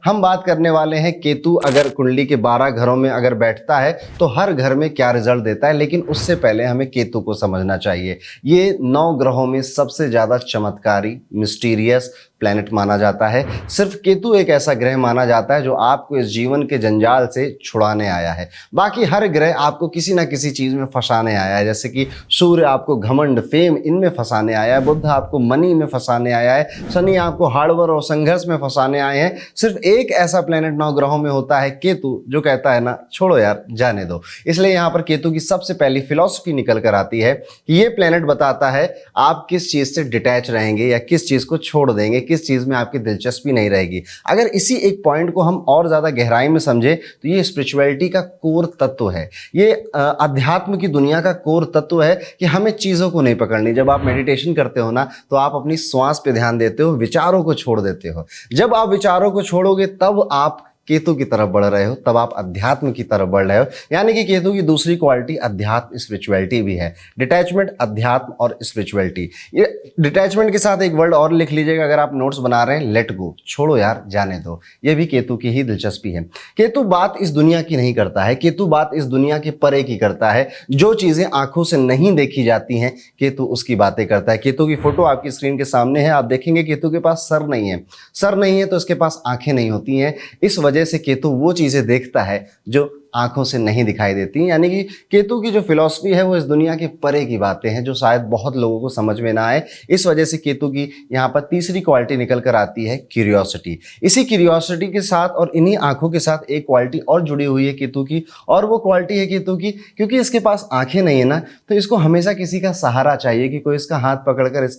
हम बात करने वाले हैं केतु अगर कुंडली के 12 घरों में अगर बैठता है तो हर घर में क्या रिजल्ट देता है। लेकिन उससे पहले हमें केतु को समझना चाहिए। ये 9 ग्रहों में सबसे ज्यादा चमत्कारी मिस्टीरियस प्लैनेट माना जाता है। सिर्फ केतु एक ऐसा ग्रह माना जाता है जो आपको इस जीवन के जंजाल से छुड़ाने आया है। बाकी हर ग्रह आपको किसी ना किसी चीज में फंसाने आया है। जैसे कि सूर्य आपको घमंड फेम इनमें फंसाने आया है, बुध आपको मनी में फंसाने आया है, शनि आपको हार्डवर्क और संघर्ष में फंसाने आए हैं। सिर्फ एक ऐसा प्लैनेट 9 ग्रहों में होता है केतु, जो कहता है ना छोड़ो यार जाने दो। इसलिए यहाँ पर केतु की सबसे पहली फिलॉसफी निकल कर आती है कि ये प्लैनेट बताता है आप किस चीज से डिटैच रहेंगे या किस चीज को छोड़ देंगे, किस चीज में आपकी दिलचस्पी नहीं रहेगी। अगर इसी एक पॉइंट को हम और ज्यादा गहराई में समझे तो ये स्पिरिचुअलिटी का कोर तत्व है। ये अध्यात्म की दुनिया का कोर तत्व है कि हमें चीजों को नहीं पकड़नी। जब आप मेडिटेशन करते हो ना तो आप अपनी श्वास पे ध्यान देते हो, विचारों को छोड़ देते हो। जब आप विचारों को छोड़ोगे तब आप केतु की तरफ बढ़ रहे हो, तब आप अध्यात्म की तरफ बढ़ रहे हो। यानी कि केतु की दूसरी क्वालिटी अध्यात्म स्पिरिचुअलिटी भी है। डिटैचमेंट, अध्यात्म और स्पिरिचुअलिटी। ये डिटैचमेंट के साथ एक वर्ड और लिख लीजिएगा अगर आप नोट्स बना रहे हैं, लेट गो, छोड़ो यार जाने दो। ये भी केतु की ही दिलचस्पी है। केतु बात इस दुनिया की नहीं करता है, केतु बात इस दुनिया के परे की करता है। जो चीजें आंखों से नहीं देखी जाती हैं केतु उसकी बातें करता है। केतु की फोटो आपकी स्क्रीन के सामने है, आप देखेंगे केतु के पास सर नहीं है। सर नहीं है तो उसके पास आंखें नहीं होती हैं। इस वजह से केतु वो चीजें देखता है जो आंखों से नहीं दिखाई देती। यानी कि केतु की जो फिलॉसफी है वो इस दुनिया के परे की बातें हैं जो शायद बहुत लोगों को समझ में ना आए। इस वजह से केतु की यहाँ पर तीसरी क्वालिटी निकल कर आती है क्यूरियोसिटी। इसी क्यूरियोसिटी के साथ और इन्हीं आंखों के साथ एक क्वालिटी और जुड़ी हुई है केतु की, और वो क्वालिटी है केतु की क्योंकि इसके पास आंखें नहीं है ना तो इसको हमेशा किसी का सहारा चाहिए कि कोई इसका हाथ पकड़कर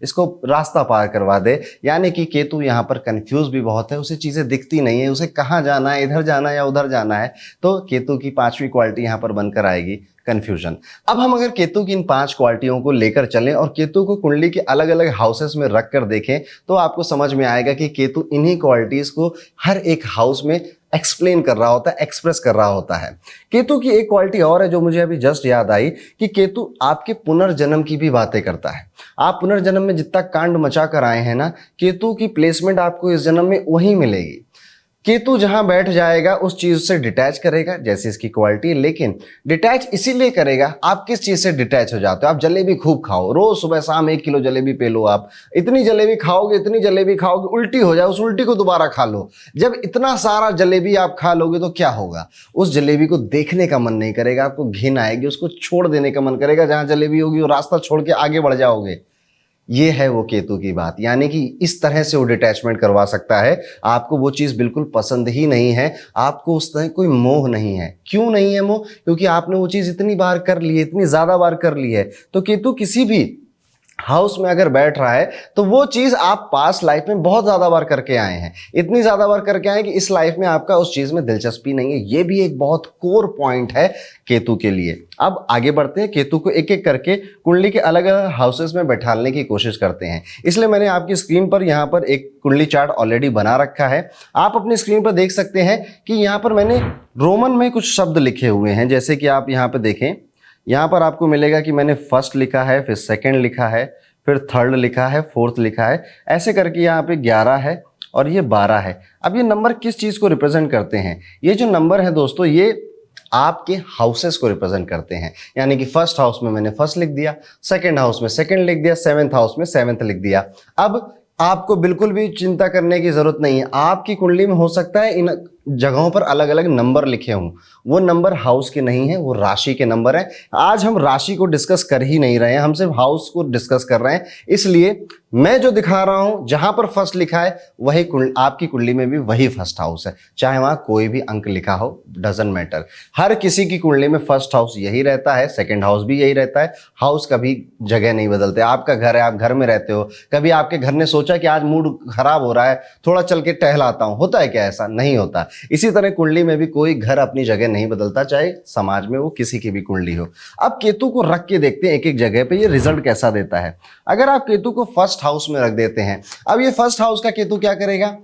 इसको रास्ता पार करवा दे। यानी कि केतु यहाँ पर कंफ्यूज भी बहुत है, उसे चीजें दिखती नहीं है, उसे कहाँ जाना है, इधर जाना है या उधर जाना है। तो केतु की 5वीं क्वालिटी यहां पर बनकर आएगी कंफ्यूजन। अब हम अगर केतु की इन 5 क्वालिटियों को लेकर चलें और केतु को कुंडली के अलग अलग हाउसेस में रख कर देखें तो आपको समझ में आएगा कि केतु इन्हीं क्वालिटीज को हर एक हाउस में एक्सप्लेन कर रहा होता है, एक्सप्रेस कर रहा होता है। केतु की एक क्वालिटी और है जो मुझे अभी जस्ट याद आई कि केतु आपके पुनर्जन्म की भी बातें करता है। आप पुनर्जन्म में जितना कांड मचा कर आए हैं ना, केतु की प्लेसमेंट आपको इस जन्म में वहीं मिलेगी। केतु जहां बैठ जाएगा उस चीज से डिटैच करेगा, जैसे इसकी क्वालिटी। लेकिन डिटैच इसीलिए करेगा, आप किस चीज से डिटैच हो जाते हो? आप जलेबी खूब खाओ, रोज सुबह शाम 1 किलो जलेबी पे लो। आप इतनी जलेबी खाओगे, इतनी जलेबी खाओगे, उल्टी हो जाए, उस उल्टी को दोबारा खा लो। जब इतना सारा जलेबी आप खा लोगे तो क्या होगा? उस जलेबी को देखने का मन नहीं करेगा, आपको घिन आएगी, उसको छोड़ देने का मन करेगा। जहां जलेबी होगी वो रास्ता छोड़ के आगे बढ़ जाओगे। ये है वो केतु की बात। यानी कि इस तरह से वो डिटैचमेंट करवा सकता है। आपको वो चीज बिल्कुल पसंद ही नहीं है, आपको उस तरह कोई मोह नहीं है। क्यों नहीं है मोह? क्योंकि आपने वो चीज इतनी बार कर ली है, इतनी ज्यादा बार कर ली है। तो केतु किसी भी हाउस में अगर बैठ रहा है तो वो चीज आप पास लाइफ में बहुत ज्यादा बार करके आए हैं, इतनी ज्यादा बार करके आए कि इस लाइफ में आपका उस चीज में दिलचस्पी नहीं है। ये भी एक बहुत कोर पॉइंट है केतु के लिए। अब आगे बढ़ते हैं, केतु को एक एक करके कुंडली के अलग अलग हाउसेस में बैठाने की कोशिश करते हैं। इसलिए मैंने आपकी स्क्रीन पर यहाँ पर एक कुंडली चार्ट ऑलरेडी बना रखा है। आप अपनी स्क्रीन पर देख सकते हैं कि यहाँ पर मैंने रोमन में कुछ शब्द लिखे हुए हैं। जैसे कि आप यहाँ पर देखें, यहाँ पर आपको मिलेगा कि मैंने फर्स्ट लिखा है, फिर सेकंड लिखा है, फिर थर्ड लिखा है, फोर्थ लिखा है, ऐसे करके यहाँ पे 11 है और ये 12 है। अब ये नंबर किस चीज को रिप्रेजेंट करते हैं? ये जो नंबर है दोस्तों, ये आपके हाउसेस को रिप्रेजेंट करते हैं। यानी कि फर्स्ट हाउस में मैंने फर्स्ट लिख दिया, सेकंड हाउस में सेकंड लिख दिया, 7th हाउस में 7th लिख दिया। अब आपको बिल्कुल भी चिंता करने की जरूरत नहीं है। आपकी कुंडली में हो सकता है इन जगहों पर अलग अलग नंबर लिखे हों, वो नंबर हाउस के नहीं है, वो राशि के नंबर है। आज हम राशि को डिस्कस कर ही नहीं रहे हैं, हम सिर्फ हाउस को डिस्कस कर रहे हैं। इसलिए मैं जो दिखा रहा हूं, जहां पर फर्स्ट लिखा है वही आपकी कुंडली में भी वही फर्स्ट हाउस है। चाहे वहां कोई भी अंक लिखा हो, डजंट मैटर। हर किसी की कुंडली में फर्स्ट हाउस यही रहता है, सेकंड हाउस भी यही रहता है। हाउस कभी जगह नहीं बदलते। आपका घर है, आप घर में रहते हो, कभी आपके घर ने सोचा कि आज मूड खराब हो रहा है, थोड़ा चल के टहलाता हूं, होता है क्या? ऐसा नहीं होता। इसी तरह कुंडली में भी कोई घर अपनी जगह नहीं बदलता, चाहे समाज में वो किसी की भी कुंडली हो। अब केतु को रख के देखते हैं एक एक जगह पे ये रिजल्ट कैसा देता है। अगर आप केतु को फर्स्ट हाउस में रख देते हैं, अब ये फर्स्ट हाउस का केतु क्या करेगा?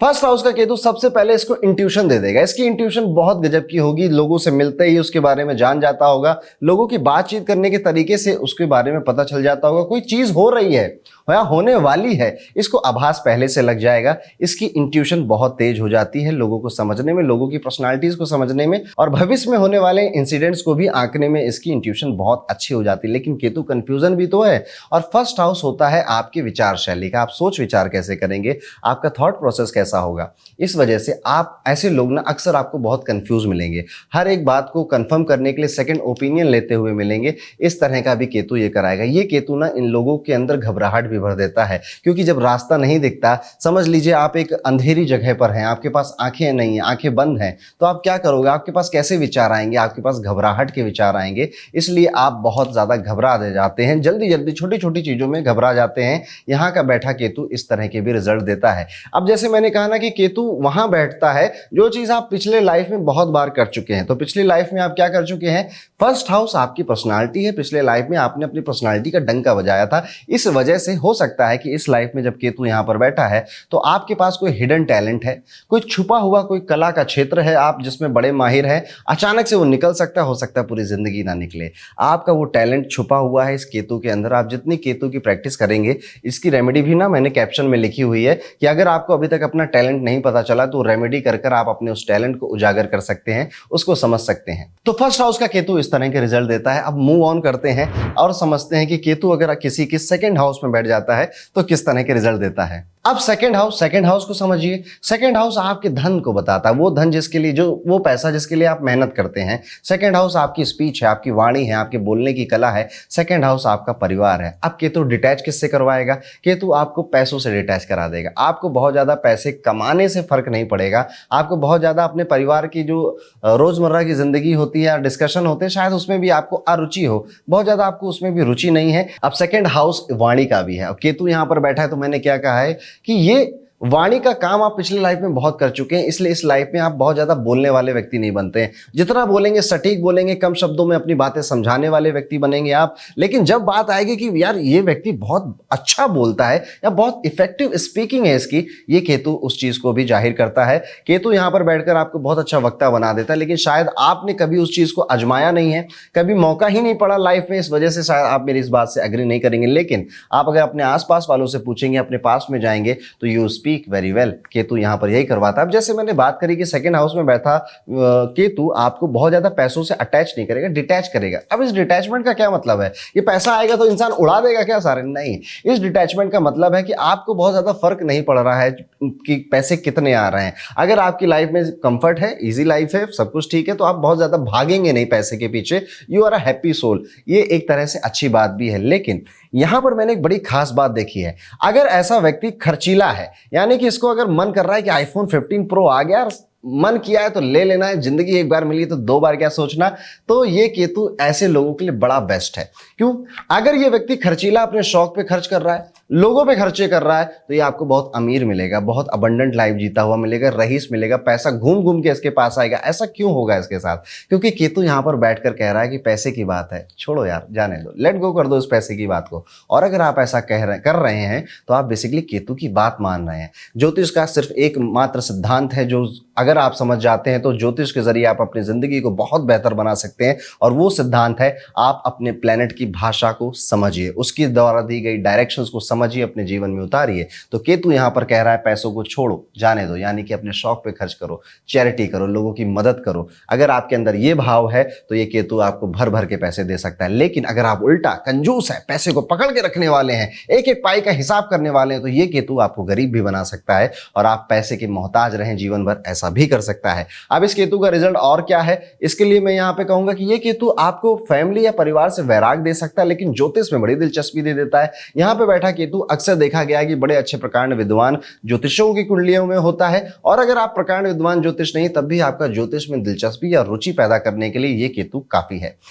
फर्स्ट हाउस का केतु सबसे पहले इसको इंट्यूशन दे देगा। इसकी इंट्यूशन बहुत गजब की होगी, लोगों से मिलते ही उसके बारे में जान जाता होगा, लोगों की बातचीत करने के तरीके से उसके बारे में पता चल जाता होगा, कोई चीज हो रही है या होने वाली है, इसको आभास पहले से लग जाएगा। इसकी इंट्यूशन बहुत तेज हो जाती है लोगों को समझने में, लोगों की पर्सनालिटीज को समझने में, और भविष्य में होने वाले इंसिडेंट्स को भी आंकने में इसकी इंट्यूशन बहुत अच्छी हो जाती है। लेकिन केतु कंफ्यूजन भी तो है। और फर्स्ट हाउस होता है आपकी विचार शैली का, आप सोच विचार कैसे करेंगे, आपका थॉट प्रोसेस कैसा होगा। इस वजह से आप ऐसे लोग ना अक्सर आपको बहुत कंफ्यूज मिलेंगे, हर एक बात को कंफर्म करने के लिए सेकंड ओपिनियन लेते हुए मिलेंगे। इस तरह का भी केतु ये कराएगा। ये केतु ना इन लोगों के अंदर घबराहट भी भर देता है, क्योंकि जब रास्ता नहीं दिखता, समझ लीजिए आप एक अंधेरी जगह पर हैं, आपके पास आंखें नहीं हैं, आंखें बंद हैं, तो आप क्या करोगे, आपके पास कैसे विचार आएंगे, आपके पास घबराहट के विचार आएंगे। इसलिए आप बहुत ज्यादा घबरा दे जाते हैं, जल्दी जल्दी छोटी छोटी चीजों में घबरा जाते हैं। यहाँ का बैठा केतु इस तरह के भी रिजल्ट देता है। अब जैसे मैंने कहा ना कि केतु वहां बैठता है जो चीज आप पिछले लाइफ में बहुत बार कर चुके हैं। तो पिछली लाइफ में आप क्या कर चुके हैं, फर्स्ट हाउस आपकी पर्सनालिटी है, पिछले लाइफ में आपने अपनी पर्सनालिटी का डंका बजाया था। इस वजह से हो सकता है कि इस लाइफ में जब केतु यहां पर बैठा है तो आपके पास कोई हिडन टैलेंट है, कोई छुपा हुआ कोई कला का क्षेत्र है आप जिसमें बड़े माहिर हैं, अचानक से वो निकल सकता है, हो सकता है पूरी जिंदगी ना निकले। आपका वो टैलेंट छुपा हुआ है इस केतु के अंदर। आप जितनी केतु की प्रैक्टिस करेंगे, इसकी रेमेडी भी ना मैंने कैप्शन में लिखी हुई है कि अगर आपको अभी तक अपना टैलेंट नहीं पता चला तो रेमेडी कर कर आप अपने उस टैलेंट को उजागर कर सकते हैं, उसको समझ सकते हैं। तो फर्स्ट हाउस का केतु इस तरह के रिजल्ट देता है। अब मूव ऑन करते हैं और समझते हैं कि केतु अगर किसी के सेकंड हाउस में बैठ जाता है तो किस तरह के रिजल्ट देता है। अब सेकंड हाउस को समझिए। सेकंड हाउस आपके धन को बताता है, वो धन जिसके लिए, जो वो पैसा जिसके लिए आप मेहनत करते हैं। सेकंड हाउस आपकी स्पीच है, आपकी वाणी है, आपके बोलने की कला है। सेकंड हाउस आपका परिवार है। अब केतु डिटैच किससे करवाएगा, केतु आपको पैसों से डिटैच करा देगा। आपको बहुत ज्यादा पैसे कमाने से फर्क नहीं पड़ेगा, आपको बहुत ज्यादा अपने परिवार की जो रोजमर्रा की जिंदगी होती है, डिस्कशन होते हैं, शायद उसमें भी आपको अरुचि हो, बहुत ज्यादा आपको उसमें भी रुचि नहीं है। अब सेकंड हाउस वाणी का भी है। अब केतु यहां पर बैठा है तो मैंने क्या कहा है कि ये वाणी का काम आप पिछले लाइफ में बहुत कर चुके हैं, इसलिए इस लाइफ में आप बहुत ज्यादा बोलने वाले व्यक्ति नहीं बनते हैं। जितना बोलेंगे सटीक बोलेंगे, कम शब्दों में अपनी बातें समझाने वाले व्यक्ति बनेंगे आप। लेकिन जब बात आएगी कि यार ये व्यक्ति बहुत अच्छा बोलता है या बहुत इफेक्टिव स्पीकिंग है इसकी, ये केतु उस चीज को भी जाहिर करता है। केतु यहां पर बैठकर आपको बहुत अच्छा वक्ता बना देता है, लेकिन शायद आपने कभी उस चीज को आजमाया नहीं है, कभी मौका ही नहीं पड़ा लाइफ में, इस वजह से शायद आप मेरी इस बात से एग्री नहीं करेंगे। लेकिन आप अगर अपने आसपास वालों से पूछेंगे, अपने पास में जाएंगे, तो you speak very well. Ketu यहां पर यही करवाता है। अब जैसे मैंने बात करी कि सेकंड हाउस में बैठा केतु आपको बहुत ज्यादा पैसों से अटैच नहीं करेगा, डिटैच करेगा। अब इस डिटैचमेंट का क्या मतलब है, ये पैसा आएगा तो इंसान उड़ा देगा क्या सारे, नहीं। इस डिटैचमेंट का मतलब है कि आपको बहुत ज्यादा फर्क नहीं पड़ रहा है कि पैसे कितने आ रहे हैं। अगर आपकी लाइफ में कंफर्ट है, इजी लाइफ है, सब कुछ ठीक है, तो आप बहुत ज्यादा भागेंगे नहीं पैसे के पीछे। You are a happy soul. ये एक तरह से अच्छी बात भी है। लेकिन यहां पर मैंने एक बड़ी खास बात देखी है, अगर ऐसा व्यक्ति खर्चीला है, यानी कि इसको अगर मन कर रहा है कि आईफोन 15 प्रो आ गया, मन किया है तो ले लेना है, जिंदगी एक बार मिली तो दो बार क्या सोचना, तो ये केतु ऐसे लोगों के लिए बड़ा बेस्ट है। क्यों, अगर ये व्यक्ति खर्चीला अपने शौक पे खर्च कर रहा है, लोगों पे खर्चे कर रहा है, तो ये आपको बहुत अमीर मिलेगा, बहुत अबंडेंट लाइफ जीता हुआ मिलेगा, रईस मिलेगा, पैसा घूम घूम के इसके पास आएगा। ऐसा क्यों होगा इसके साथ, क्योंकि केतु यहां पर बैठकर कह रहा है कि पैसे की बात है, छोड़ो यार, जाने दो, लेट गो कर दो इस पैसे की बात को। और अगर आप ऐसा कर रहे हैं तो आप बेसिकली केतु की बात मान रहे हैं। ज्योतिष का सिर्फ एक मात्र सिद्धांत है जो अगर आप समझ जाते हैं तो ज्योतिष के जरिए आप अपनी जिंदगी को बहुत बेहतर बना सकते हैं। और वो सिद्धांत है, आप अपने प्लेनेट की भाषा को समझिए, उसकी द्वारा दी गई डायरेक्शंस को समझिए, अपने जीवन में उतारिए। तो केतु यहां पर कह रहा है पैसों को छोड़ो, जाने दो, यानी कि अपने शौक पे खर्च करो, चैरिटी करो, लोगों की मदद करो। अगर आपके अंदर ये भाव है तो ये केतु आपको भर भर के पैसे दे सकता है। लेकिन अगर आप उल्टा कंजूस है, पैसे को पकड़ के रखने वाले हैं, एक एक पाई का हिसाब करने वाले हैं, तो ये केतु आपको गरीब भी बना सकता है और आप पैसे के मोहताज रहें जीवन भर, ऐसा भी कर सकता है। अब इस केतु का रिजल्ट और क्या है, इसके लिए मैं यहां पे कहूंगा कि ये केतु आपको फैमिली या परिवार से वैराग दे सकता है, लेकिन ज्योतिष में बड़ी दिलचस्पी दे देता है। यहां पे बैठा केतु अक्सर देखा गया है कि बड़े अच्छे प्रकांड विद्वान ज्योतिषों की कुंडलियों में होता है। और अगर आप प्रकांड विद्वान ज्योतिष नहीं, तब भी आपका ज्योतिष में दिलचस्पी या रुचि पैदा करने के लिए ये केतु काफी है।